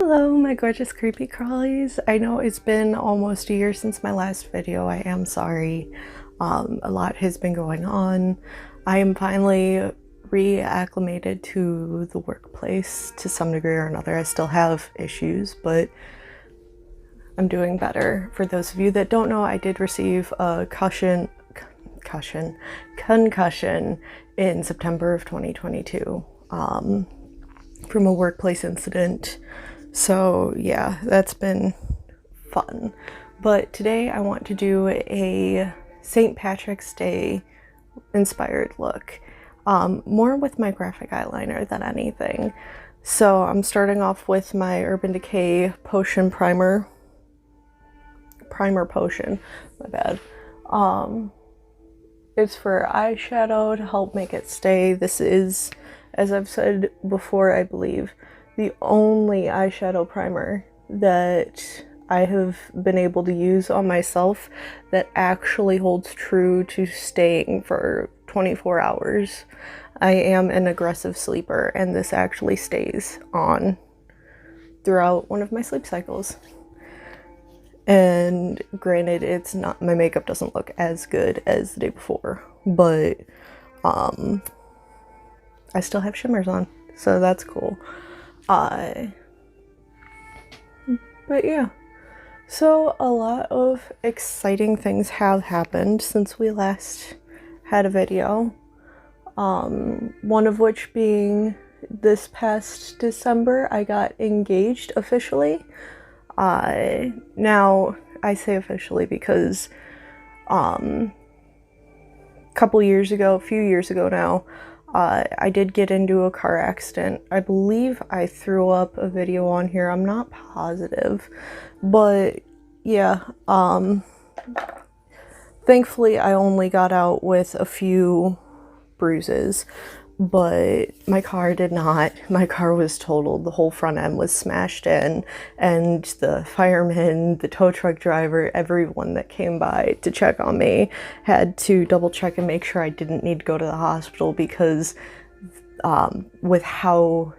Hello, my gorgeous creepy crawlies. I know it's been almost a year since my last video. I am sorry. A lot has been going on. I am finally reacclimated to the workplace to some degree or another. I still have issues, but I'm doing better. For those of you that don't know, I did receive a concussion in September of 2022 from a workplace incident. So yeah, that's been fun. But today I want to do a St. Patrick's Day inspired look, more with my graphic eyeliner than anything. So I'm starting off with my Urban Decay Potion Primer Potion, my bad. It's for eyeshadow to help make it stay. This is, as I've said before, I believe, the only eyeshadow primer that I have been able to use on myself that actually holds true to staying for 24 hours. I am an aggressive sleeper, and this actually stays on throughout one of my sleep cycles. And granted, it's not, my makeup doesn't look as good as the day before, but I still have shimmers on, so that's cool. But yeah, so a lot of exciting things have happened since we last had a video. One of which being this past December, I got engaged officially. Now I say officially because a few years ago now, I did get into a car accident. I believe I threw up a video on here. I'm not positive, but yeah, thankfully I only got out with a few bruises, but my car did not. My car was totaled. The whole front end was smashed in, and the firemen, the tow truck driver, everyone that came by to check on me had to double check and make sure I didn't need to go to the hospital, because with how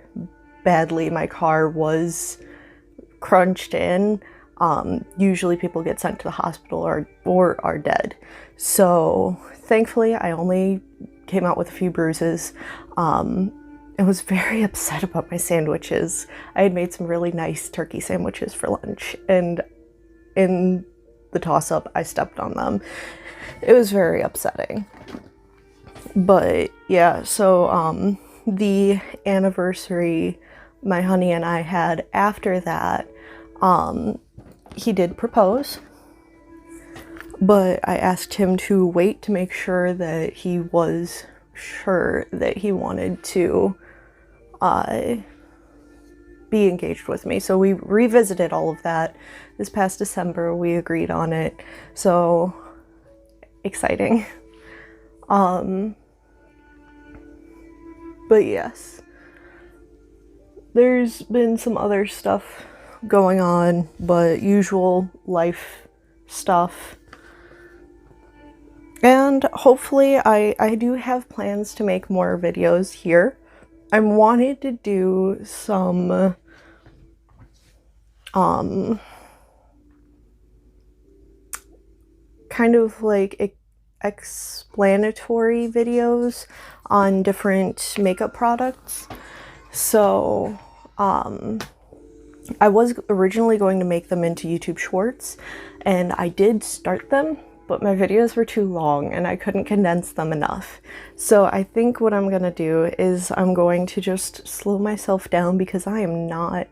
badly my car was crunched in, usually people get sent to the hospital or are dead. So thankfully I only came out with a few bruises. I was very upset about my sandwiches. I had made some really nice turkey sandwiches for lunch, and in the toss-up I stepped on them. It was very upsetting. But yeah, so the anniversary my honey and I had after that, he did propose, but I asked him to wait to make sure that he was sure that he wanted to be engaged with me. So we revisited all of that this past December. We agreed on it. So exciting. But yes, there's been some other stuff going on, but usual life stuff. And hopefully I do have plans to make more videos here. I wanted to do some kind of like explanatory videos on different makeup products. So I was originally going to make them into YouTube shorts, and I did start them, but my videos were too long and I couldn't condense them enough. So I think what I'm gonna do is I'm going to just slow myself down, because I am not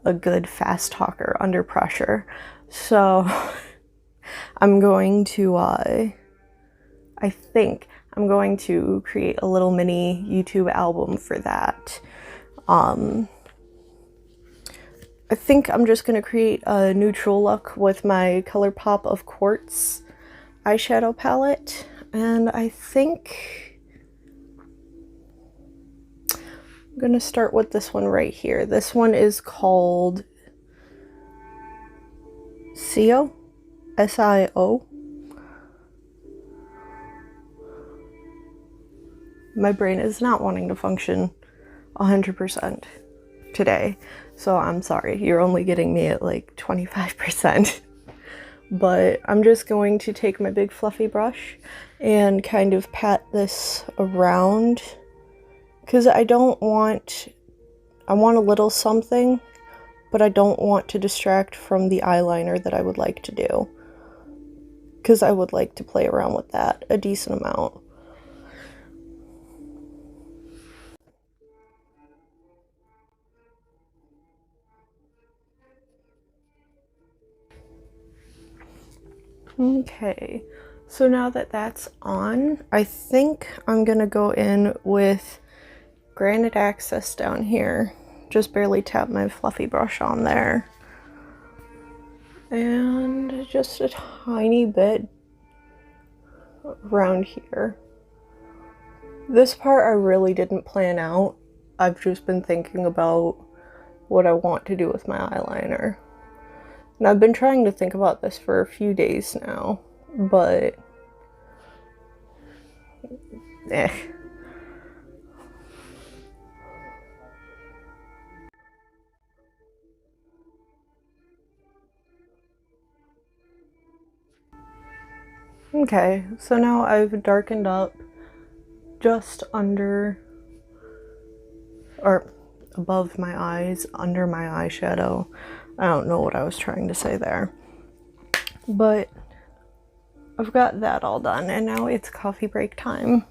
a good fast talker under pressure. So I'm going to, I think I'm going to create a little mini YouTube album for that. I think I'm just gonna create a neutral look with my ColourPop of Quartz eyeshadow palette, and I think I'm gonna start with this one right here. This one is called Sio, S-I-O. My brain is not wanting to function 100% today. So I'm sorry, you're only getting me at like 25%. But I'm just going to take my big fluffy brush and kind of pat this around, because I want a little something, but I don't want to distract from the eyeliner that I would like to do, because I would like to play around with that a decent amount. Okay, so now that that's on, I think I'm gonna go in with Granite Access down here. Just barely tap my fluffy brush on there. And just a tiny bit around here. This part I really didn't plan out. I've just been thinking about what I want to do with my eyeliner. And I've been trying to think about this for a few days now, but Okay, so now I've darkened up just under, or above my eyes, under my eyeshadow. I don't know what I was trying to say there. But I've got that all done, and now it's coffee break time.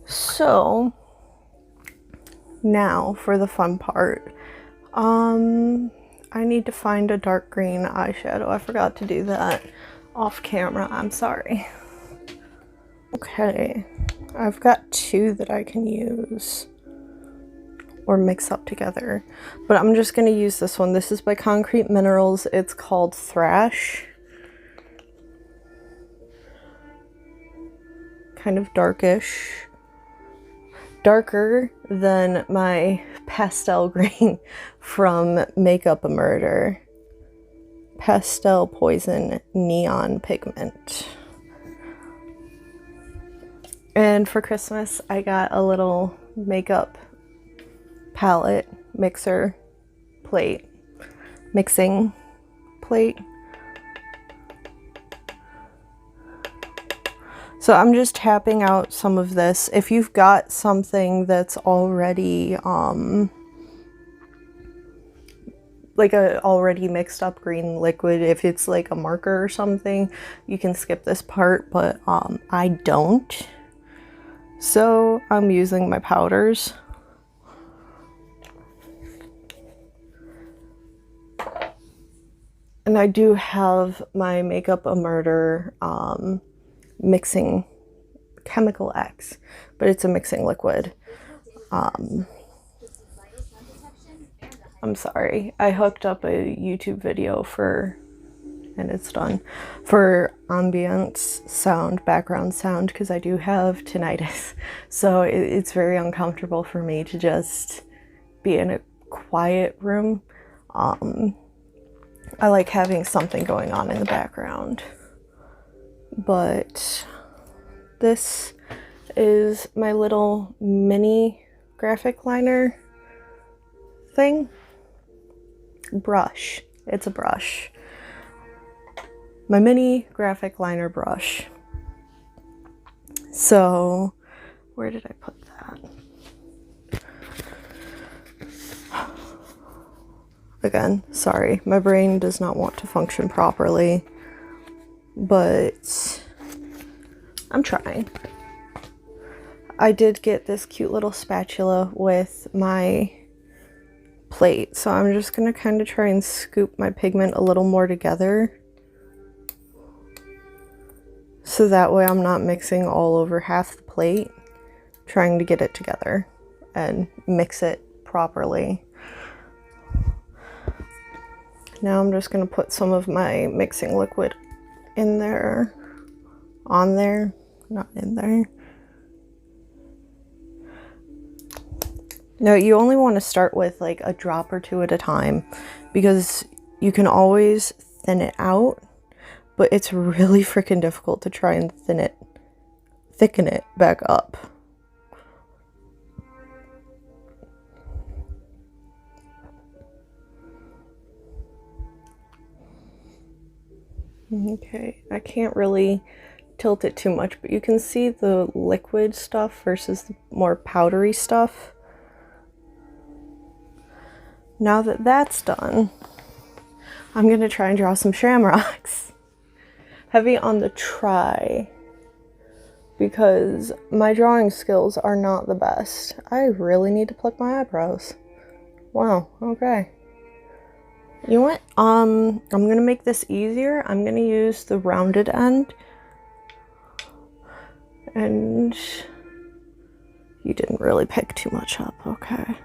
So now for the fun part. I need to find a dark green eyeshadow. I forgot to do that off camera. I'm sorry. Okay, I've got two that I can use or mix up together, but I'm just going to use this one. This is by Concrete Minerals. It's called Thrash. Kind of darkish. Darker than my pastel green from Makeup a Murder. Pastel Poison Neon Pigment. And for Christmas, I got a little makeup palette mixer plate, mixing plate. So I'm just tapping out some of this. If you've got something that's already like a already mixed up green liquid, if it's like a marker or something, you can skip this part, but I don't. So I'm using my powders. And I do have my Makeup a Murder mixing Chemical X, but it's a mixing liquid. I'm sorry, I hooked up a YouTube video for, and it's done, for ambience sound, background sound, because I do have tinnitus. So it's very uncomfortable for me to just be in a quiet room. I like having something going on in the background. But this is my little mini graphic liner thing. Brush. It's a brush. My mini graphic liner brush. So, where did I put that? Again, sorry, my brain does not want to function properly, but I'm trying. I did get this cute little spatula with my plate, so I'm just going to kind of try and scoop my pigment a little more together, so that way I'm not mixing all over half the plate, trying to get it together and mix it properly. Now I'm just going to put some of my mixing liquid in there, on there, not in there. No, you only want to start with like a drop or two at a time, because you can always thin it out, but it's really freaking difficult to try and thicken it back up. Okay, I can't really tilt it too much, but you can see the liquid stuff versus the more powdery stuff. Now that that's done, I'm gonna try and draw some shamrocks. Heavy on the try, because my drawing skills are not the best. I really need to pluck my eyebrows. Wow, okay. You know what? I'm gonna make this easier. I'm gonna use the rounded end. And you didn't really pick too much up, okay.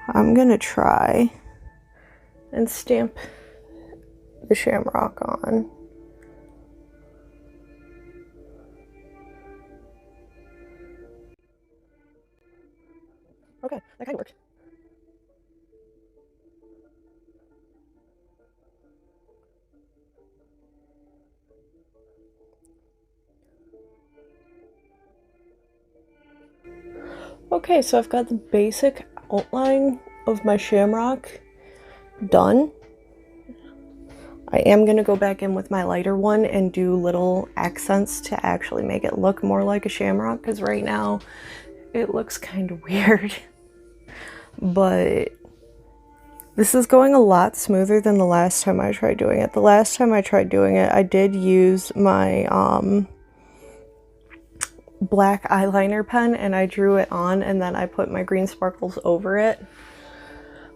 I'm gonna try and stamp the shamrock on. Okay, that kind of worked. Okay, so I've got the basic outline of my shamrock done. I am going to go back in with my lighter one and do little accents to actually make it look more like a shamrock, because right now it looks kind of weird. But this is going a lot smoother than the last time I tried doing it. The last time I tried doing it, I did use my black eyeliner pen and I drew it on and then I put my green sparkles over it.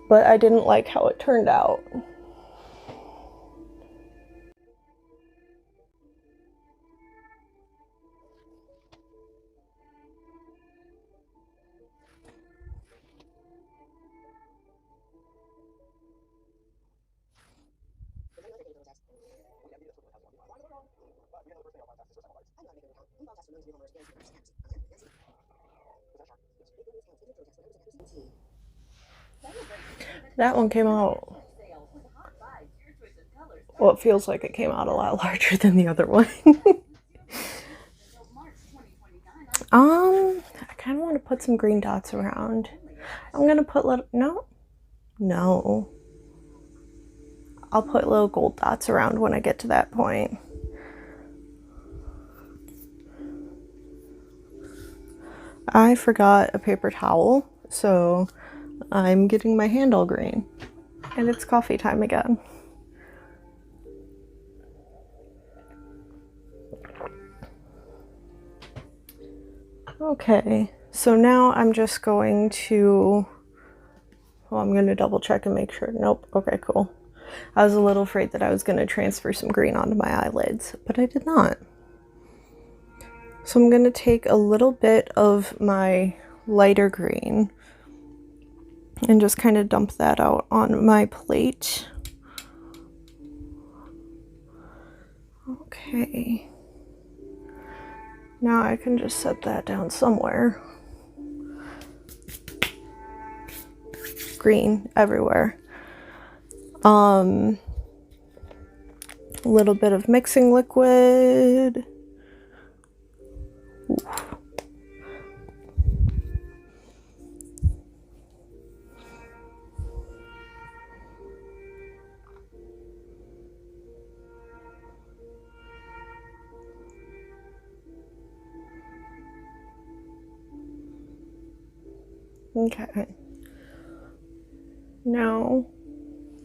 But I didn't like how it turned out. That one came out, well, it feels like it came out a lot larger than the other one. I kind of want to put some green dots around. I'm gonna put no, I'll put little gold dots around when I get to that point. I forgot a paper towel, so I'm getting my hand all green. And it's coffee time again. Okay, so now I'm just going to, well, I'm going to double check and make sure. Nope, okay, cool. I was a little afraid that I was going to transfer some green onto my eyelids, but I did not. So I'm going to take a little bit of my lighter green and just kind of dump that out on my plate. Okay. Now I can just set that down somewhere. Green everywhere. A little bit of mixing liquid. Ooh. Okay. Now,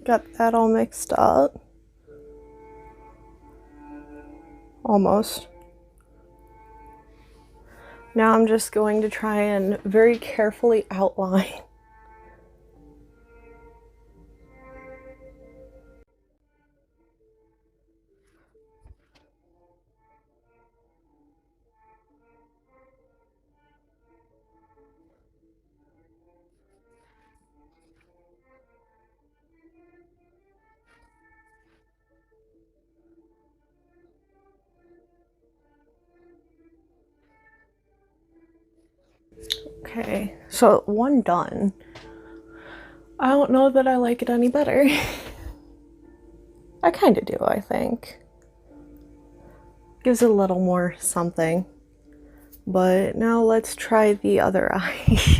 got that all mixed up. Almost. Now I'm just going to try and very carefully outline. Okay, so one done. I don't know that I like it any better. I kind of do, I think. Gives it a little more something. But now let's try the other eye.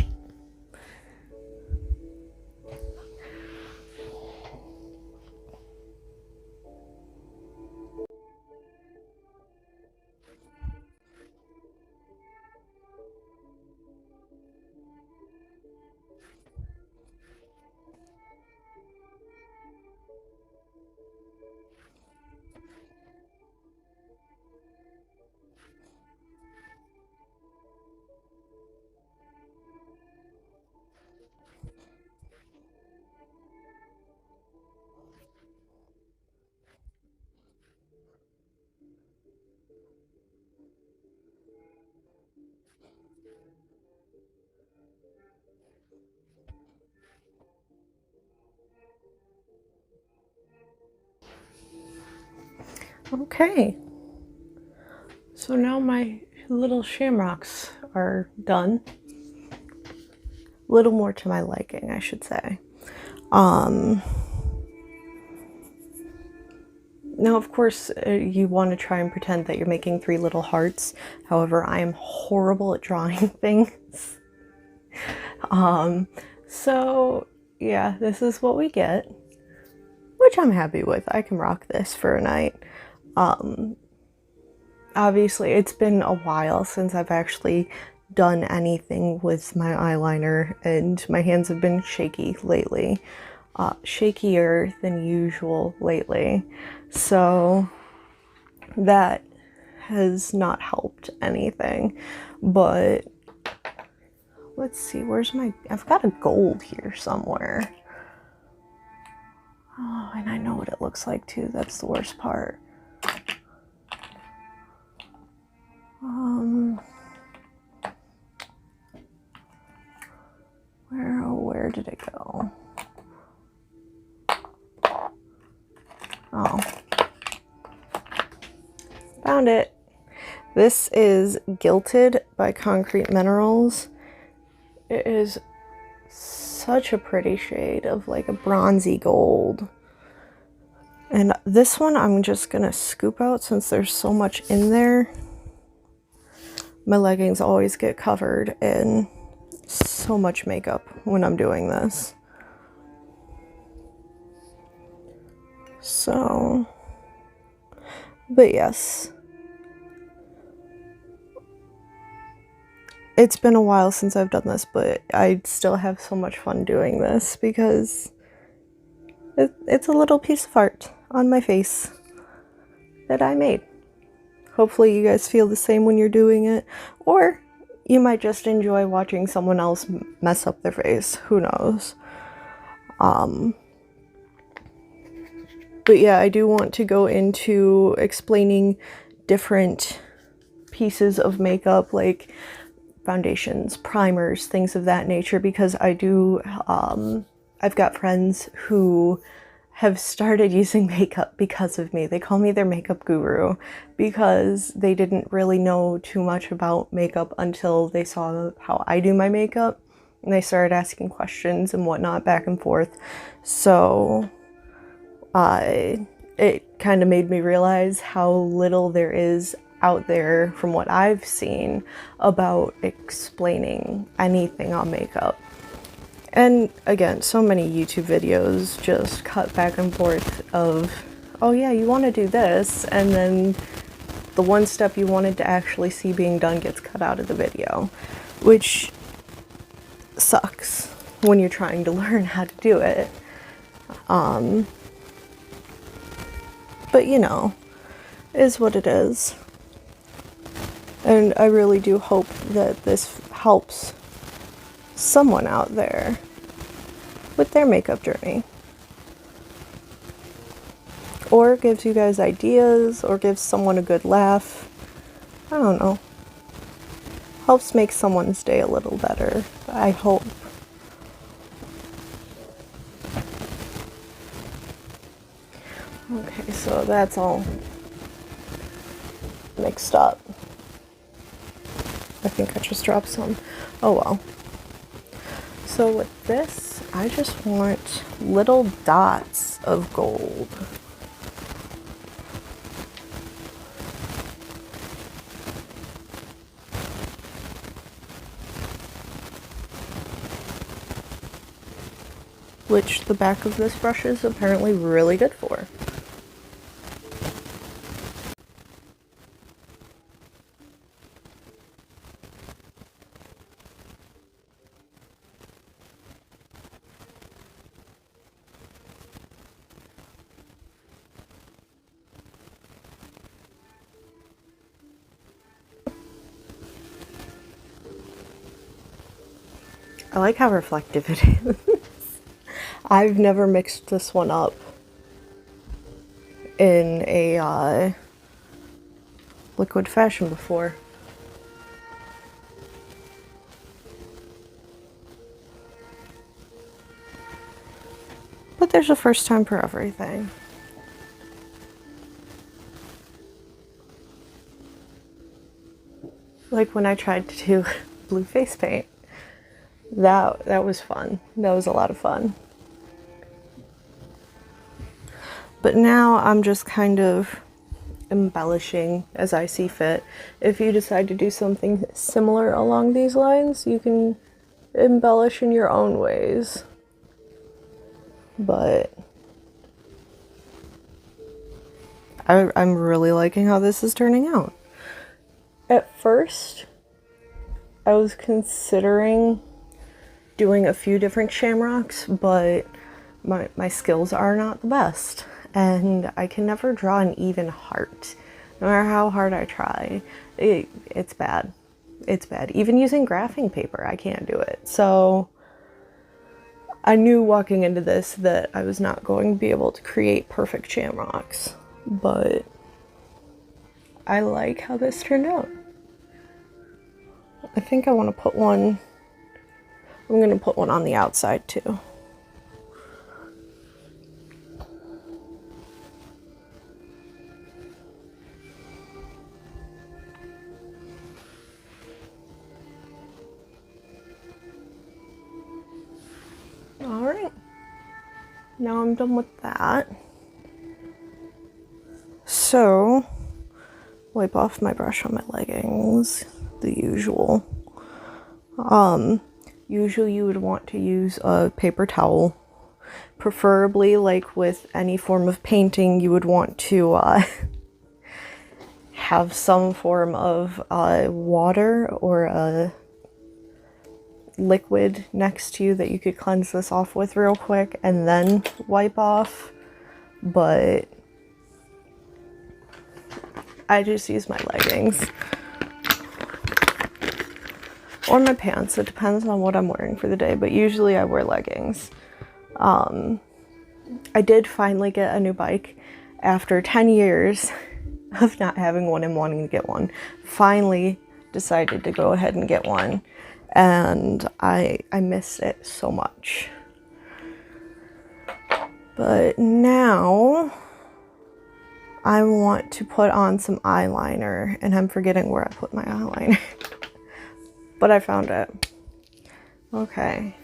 Okay, so now my little shamrocks are done. A little more to my liking, I should say. Now, of course, you want to try and pretend that you're making 3 little hearts. However, I am horrible at drawing things. So yeah, this is what we get, which I'm happy with. I can rock this for a night. Obviously, it's been a while since I've actually done anything with my eyeliner, and my hands have been shaky lately. Shakier than usual lately. So that has not helped anything. But let's see, where's my... I've got a gold here somewhere. Oh, and I know what it looks like too. That's the worst part. Where did it go? Oh. Found it. This is Gilted by Concrete Minerals. It is such a pretty shade of like a bronzy gold. And this one I'm just gonna scoop out since there's so much in there. My leggings always get covered in so much makeup when I'm doing this. So, but yes. It's been a while since I've done this, but I still have so much fun doing this because it's a little piece of art on my face that I made. Hopefully you guys feel the same when you're doing it, or you might just enjoy watching someone else mess up their face. Who knows? But yeah, I do want to go into explaining different pieces of makeup, like foundations, primers, things of that nature, because I do, I've got friends who have started using makeup because of me. They call me their makeup guru because they didn't really know too much about makeup until they saw how I do my makeup, and they started asking questions and whatnot back and forth. So it kind of made me realize how little there is out there from what I've seen about explaining anything on makeup. And again, so many YouTube videos just cut back and forth of, oh yeah, you want to do this, and then the one step you wanted to actually see being done gets cut out of the video, which sucks when you're trying to learn how to do it. But you know, is what it is. And I really do hope that this helps someone out there with their makeup journey, or gives you guys ideas, or gives someone a good laugh. I don't know. Helps make someone's day a little better, I hope. Okay, so that's all mixed up. I think I just dropped some. Oh well. So with this, I just want little dots of gold. which the back of this brush is apparently really good for. I like how reflective it is. I've never mixed this one up in a liquid fashion before. But there's a first time for everything. Like when I tried to do blue face paint. That was fun. That was a lot of fun. But now I'm just kind of embellishing as I see fit. If you decide to do something similar along these lines, you can embellish in your own ways. But I'm really liking how this is turning out. At first, I was considering doing a few different shamrocks, but my skills are not the best, and I can never draw an even heart. No matter how hard I try, it's bad. It's bad. Even using graphing paper, I can't do it. So I knew walking into this that I was not going to be able to create perfect shamrocks, but I like how this turned out. I think I want to put one, I'm going to put one on the outside too. Alright, now I'm done with that. So, wipe off my brush on my leggings, the usual. Usually you would want to use a paper towel. Preferably, like with any form of painting, you would want to have some form of water or a liquid next to you that you could cleanse this off with real quick and then wipe off. But I just use my leggings or my pants. It depends on what I'm wearing for the day, but usually I wear leggings. I did finally get a new bike after 10 years of not having one and wanting to get one. Finally decided to go ahead and get one, and I missed it so much. But now I want to put on some eyeliner, and I'm forgetting where I put my eyeliner. But I found it. Okay.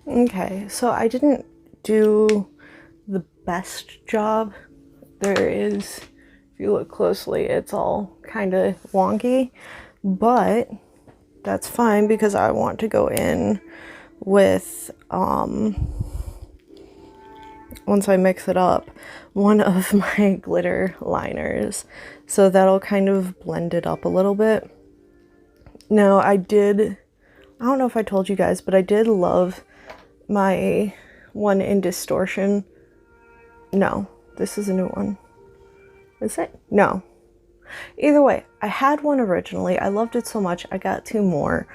Okay, so I didn't do the best job. There is, if you look closely, it's all kind of wonky, but that's fine because I want to go in with, once I mix it up, one of my glitter liners. So that'll kind of blend it up a little bit. Now I don't know if I told you guys, but I did love my one in distortion. No, this is a new one. Is it? No. Either way, I had one originally. I loved it so much. I got two more.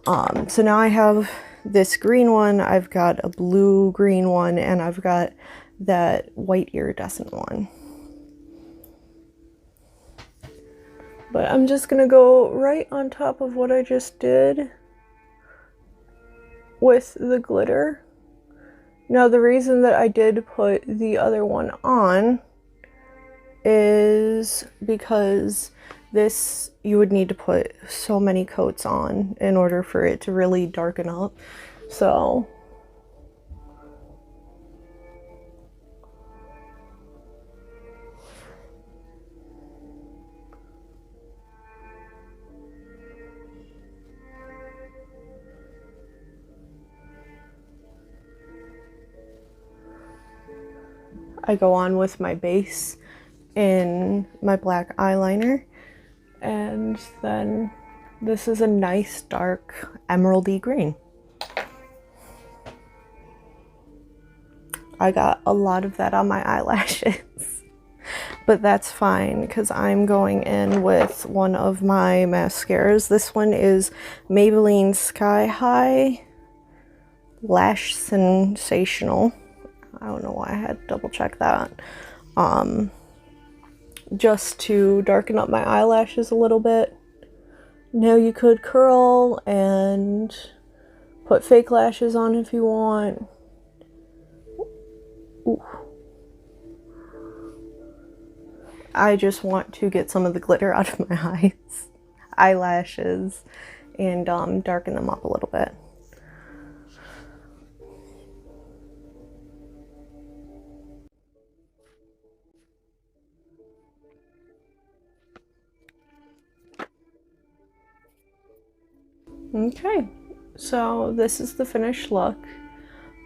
So now I have this green one, I've got a blue-green one, and I've got that white iridescent one. But I'm just gonna go right on top of what I just did with the glitter. Now the reason that I did put the other one on is because this, you would need to put so many coats on in order for it to really darken up. So I go on with my base in my black eyeliner, and then this is a nice dark emeraldy green. I got a lot of that on my eyelashes, but that's fine because I'm going in with one of my mascaras. This one is Maybelline Sky High Lash Sensational. I don't know why I had to double check that. Just to darken up my eyelashes a little bit. Now you could curl and put fake lashes on if you want. Ooh. I just want to get some of the glitter out of my eyelashes, and darken them up a little bit. Okay, so this is the finished look.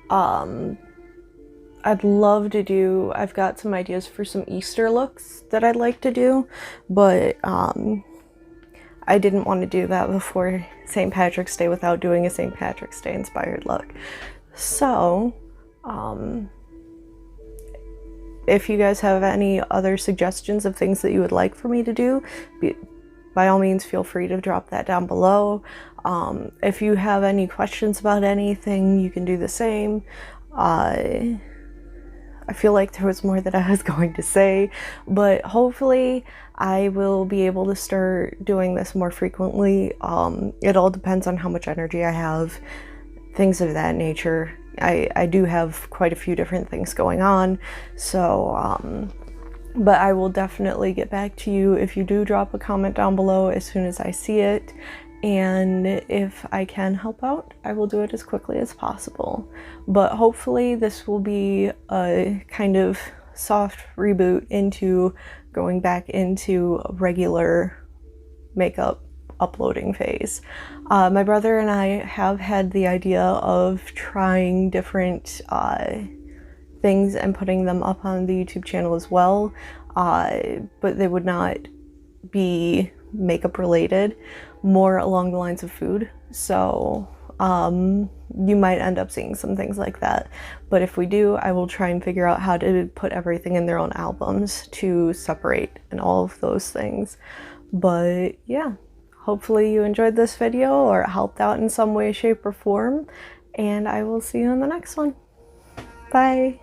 I'd love to do, I've got some ideas for some Easter looks that I'd like to do, but I didn't want to do that before St. Patrick's Day without doing a St. Patrick's Day inspired look. So, if you guys have any other suggestions of things that you would like for me to do, by all means feel free to drop that down below. If you have any questions about anything, you can do the same. I feel like there was more that I was going to say, but hopefully I will be able to start doing this more frequently. It all depends on how much energy I have, things of that nature. I do have quite a few different things going on, so but I will definitely get back to you if you do drop a comment down below as soon as I see it. And if I can help out, I will do it as quickly as possible. But hopefully this will be a kind of soft reboot into going back into a regular makeup uploading phase. My brother and I have had the idea of trying different things and putting them up on the YouTube channel as well, but they would not be makeup related, more along the lines of food. So you might end up seeing some things like that, but if we do, I will try and figure out how to put everything in their own albums to separate and all of those things. But yeah, hopefully you enjoyed this video or it helped out in some way, shape, or form, and I will see you in the next one. Bye.